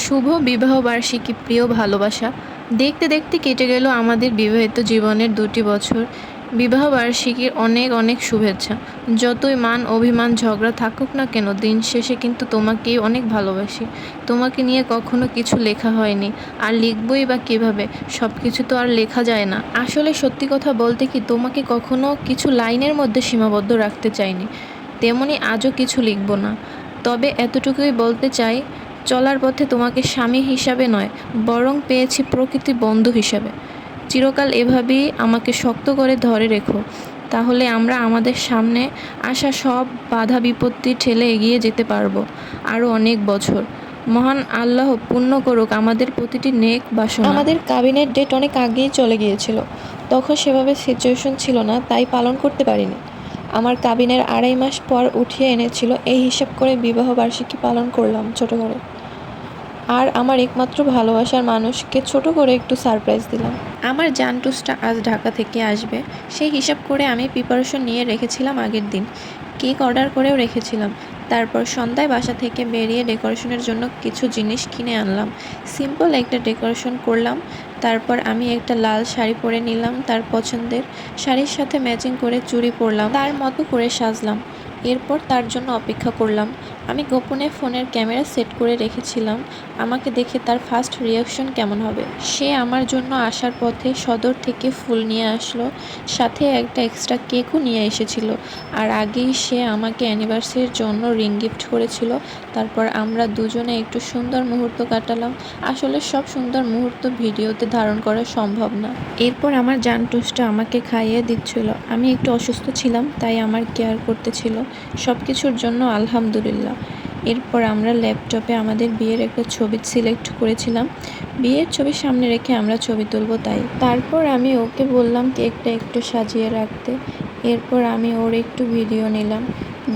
শুভ বিবাহ বার্ষিকী প্রিয় ভালোবাসা। দেখতে দেখতে কেটে গেল আমাদের বিবাহিত জীবনের 2টি বছর। বিবাহ বার্ষিকীর অনেক অনেক শুভেচ্ছা। যতই মান অভিমান ঝগড়া থাকুক না কেন, দিন শেষে কিন্তু তোমাকেই অনেক ভালোবাসি। তোমাকে নিয়ে কখনো কিছু লেখা হয়নি, আর লিখবই বা কীভাবে? সব কিছু তো আর লেখা যায় না। আসলে সত্যি কথা বলতে কি, তোমাকে কখনো কিছু লাইনের মধ্যে সীমাবদ্ধ রাখতে চাইনি, তেমনি আজও কিছু লিখব না। তবে এতটুকুই বলতে চাই, চলার পথে তোমাকে স্বামী হিসাবে নয়, বরং পেয়েছি প্রকৃতি বন্ধু হিসাবে। চিরকাল এভাবেই আমাকে শক্ত করে ধরে রেখো, তাহলে আমরা আমাদের সামনে আসা সব বাধা বিপত্তি ঠেলে এগিয়ে যেতে পারবো আরও অনেক বছর। মহান আল্লাহ পূর্ণ করুক আমাদের প্রতিটি নেক বাসনা। আমাদের কাবিনের ডেট অনেক আগেই চলে গিয়েছিল, তখন সেভাবে সিচুয়েশন ছিল না, তাই পালন করতে পারিনি। আমার কাবিনের 2.5 মাস পর উঠিয়ে এনেছিল, এই হিসাব করে বিবাহ বার্ষিকী পালন করলাম ছোট করে। আর আমার একমাত্র ভালোবাসার মানুষকে ছোট করে একটু সারপ্রাইজ দিলাম। আমার জানটুসটা আজ ঢাকা থেকে আসবে, সেই হিসাব করে আমি প্রিপারেশন নিয়ে রেখেছিলাম আগের দিন। কেক অর্ডার করেও রেখেছিলাম। তারপর সন্ধ্যায় বাসা থেকে বেরিয়ে ডেকোরেশনের জন্য কিছু জিনিস কিনে আনলাম। সিম্পল একটা ডেকোরেশন করলাম। তারপর আমি একটা লাল শাড়ি পরে নিলাম, তার পছন্দের। শাড়ির সাথে ম্যাচিং করে চুড়ি পরলাম, তার মতো করে সাজলাম। এরপর তার জন্য অপেক্ষা করলাম। আমি গোপনে ফোনের ক্যামেরা সেট করে রেখেছিলাম, আমাকে দেখে তার ফার্স্ট রিয়াকশন কেমন হবে। সে আমার জন্য আসার পথে সদর থেকে ফুল নিয়ে আসলো, সাথে একটা এক্সট্রা কেকও নিয়ে এসেছিল। আর আগেই সে আমাকে অ্যানিভার্সারির জন্য রিং গিফট করেছিল। তারপর আমরা দুজনে একটু সুন্দর মুহূর্ত কাটালাম। আসলে সব সুন্দর মুহূর্ত ভিডিওতে ধারণ করা সম্ভব না। এরপর আমার জানটুসটা আমাকে খাইয়ে দিচ্ছিল। আমি একটু অসুস্থ ছিলাম, তাই আমার কেয়ার করতেছিল। সব কিছুর জন্য আলহামদুলিল্লাহ। এরপর আমরা ল্যাপটপে আমাদের বিয়ের একটা ছবি সিলেক্ট করেছিলাম। বিয়ের ছবি সামনে রেখে আমরা ছবি তুলব তাই। তারপর আমি ওকে বললাম কেকটা একটু সাজিয়ে রাখতে। এরপর আমি ওর একটু ভিডিও নিলাম।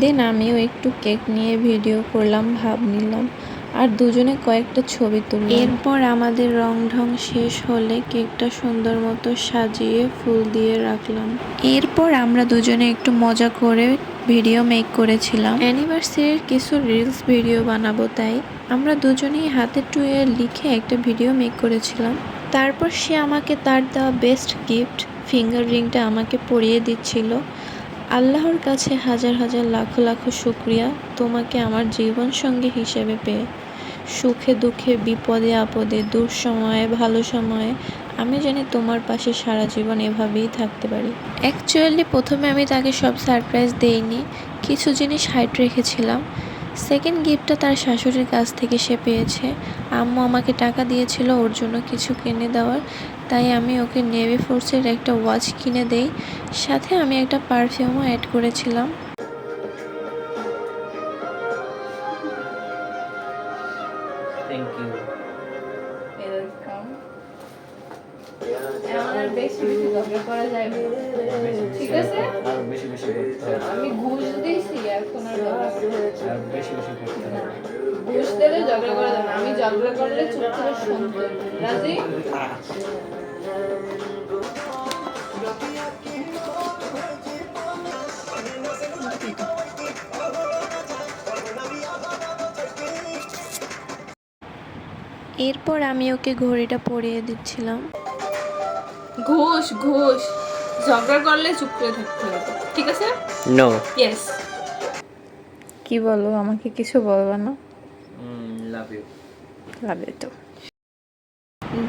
দেন আমিও একটু কেক নিয়ে ভিডিও করলাম, ভাব নিলাম, আর দুজনে কয়েকটা ছবি তুললাম। এরপর আমাদের রং ঢং শেষ হলে কেকটা সুন্দর মতো সাজিয়ে ফুল দিয়ে রাখলাম। এরপর আমরা দুজনে একটু মজা করে ভিডিও মেক করেছিলাম। অ্যানিভার্সারির কিছু রিলস ভিডিও বানাবো, তাই আমরা দুজনেই হাতে টুয়ে লিখে একটা ভিডিও মেক করেছিলাম। তারপর সে আমাকে তার দেওয়া বেস্ট গিফট ফিঙ্গার রিংটা আমাকে পরিয়ে দিচ্ছিল। আল্লাহর কাছে হাজার হাজার লাখো লাখো শুকরিয়া তোমাকে আমার জীবন সঙ্গী হিসেবে পেয়ে। সুখে দুঃখে বিপদে আপদে দুঃসময়ে ভালো সময়ে আমি জানি তোমার পাশে সারা জীবন এভাবেই থাকতে পারি। অ্যাকচুয়ালি প্রথমে আমি তাকে সব সারপ্রাইজ দেইনি, কিছু জিনিস হাইড রেখেছিলাম। সেকেন্ড গিফটটা তার শাশুড়ির কাছ থেকে সে পেয়েছে। আম্মু আমাকে টাকা দিয়েছিল ওর জন্য কিছু কিনে দেওয়ার, তাই আমি ওকে নেভি ফোর্সের একটা ওয়াচ কিনে দেই, সাথে আমি একটা পারফিউমও অ্যাড করেছিলাম। Thank you. ওয়েলকাম। আমার বেশি বেশি ঝগড়া করা যাবে, ঠিক আছে? আর বেশি বেশি করতে হবে। আমি ঘুষ দিয়েছি, এখন আর ঝগড়া করতে হবে আর বেশি বেশি করতে না। হবে। ঘুষ দিলে ঝগড়া করা যাবে না, আমি ঝগড়া করলে চুপ করে শুনতে হবে। রাজি? এরপর আমি ওকে ঘড়িটা পরিয়ে দিচ্ছিলাম। ঘুষ ঘুষ, ঝগড়া করলে চুপ করে থাকতে হবে, ঠিক আছে? নো। ইয়েস। কি বলো, আমাকে কিছু বলবা না? Love you. Love you too.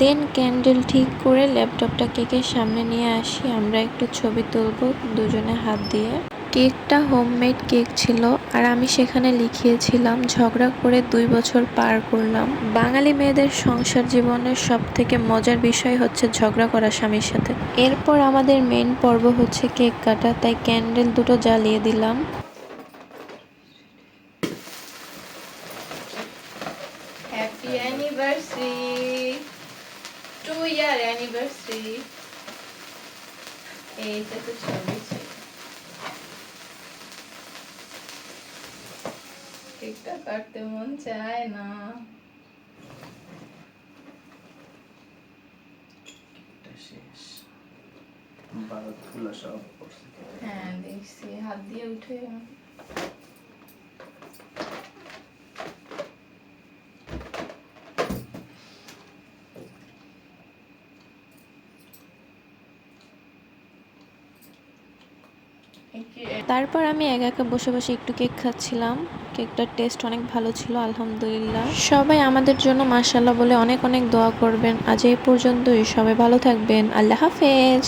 Then candle ঠিক করে ল্যাপটপটা কেকের সামনে নিয়ে আসি, আমরা একটু ছবি তুলব দুজনে হাত দিয়ে। কেকটা হোমমেড কেক ছিল, আর আমি সেখানে লিখিয়েছিলাম ঝগড়া করে 2 বছর পার করলাম। বাঙালি মেয়েদের সংসার জীবনের সব থেকে মজার বিষয় হচ্ছে ঝগড়া করা স্বামীর সাথে। এরপর আমাদের মেইন পর্ব হচ্ছে কেক কাটা, তাই ক্যান্ডেল দুটো জ্বালিয়ে দিলাম। হ্যাপি অ্যানিভার্সারি, 2 ইয়ার অ্যানিভার্সারি। এইটা তো ছবি ছিল, কেকটা কাটতে মন চায় না। শেষ। ভারত ফুলা সব করছে। হ্যাঁ দেখছি, হাত দিয়ে উঠে। তারপর আমি একা একা বসে বসে একটু কেক খাচ্ছিলাম। কেকটার টেস্ট অনেক ভালো ছিল আলহামদুলিল্লাহ। সবাই আমাদের জন্য মাশাআল্লাহ বলে অনেক অনেক দোয়া করবেন। আজ এই পর্যন্তই, সবাই ভালো থাকবেন। আল্লাহ হাফেজ।